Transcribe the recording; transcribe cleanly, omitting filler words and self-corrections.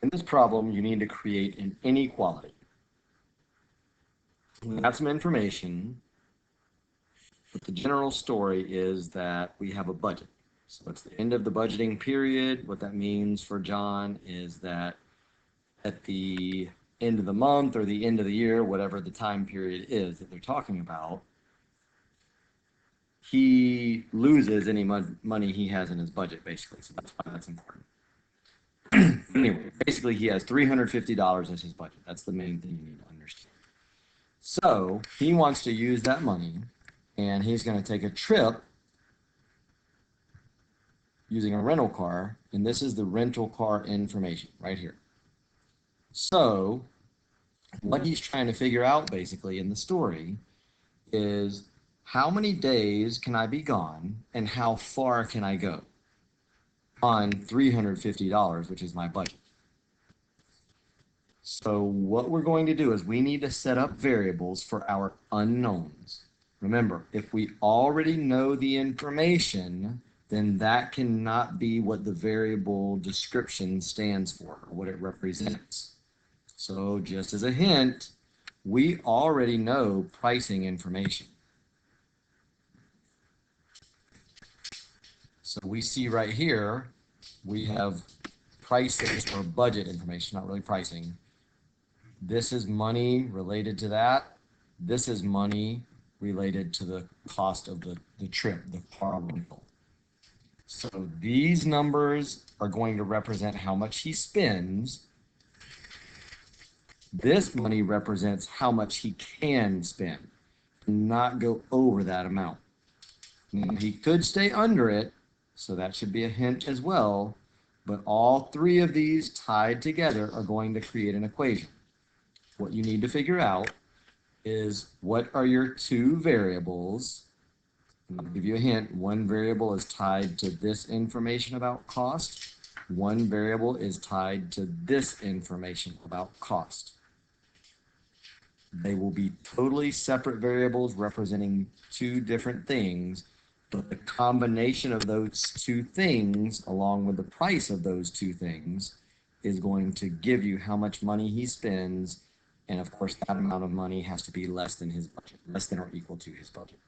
In this problem, you need to create an inequality. We have some information, but the general story is that we have a budget. So it's the end of the budgeting period. What that means for John is that at the end of the month or the end of the year, whatever the time period is that they're talking about, he loses any money he has in his budget, basically. So that's why that's important. Anyway, basically he has $350 as his budget. That's the main thing you need to understand. So he wants to use that money, and he's going to take a trip using a rental car, and this is the rental car information right here. So what he's trying to figure out basically in the story is how many days can I be gone and how far can I go on $350, which is my budget. So what we're going to do is we need to set up variables for our unknowns. Remember, if we already know the information, then that cannot be what the variable description stands for, or what it represents. So just as a hint, we already know pricing information. So we see right here, we have prices or budget information, not really pricing. This is money related to that. This is money related to the cost of the trip, the car rental. So these numbers are going to represent how much he spends. This money represents how much he can spend, not go over that amount. Now, he could stay under it, so that should be a hint as well, but all three of these tied together are going to create an equation. What you need to figure out is what are your two variables. I'll give you a hint. One variable is tied to this information about cost. One variable is tied to this information about cost. They will be totally separate variables representing two different things, but the combination of those two things, along with the price of those two things, is going to give you how much money he spends. And of course, that amount of money has to be less than his budget, less than or equal to his budget.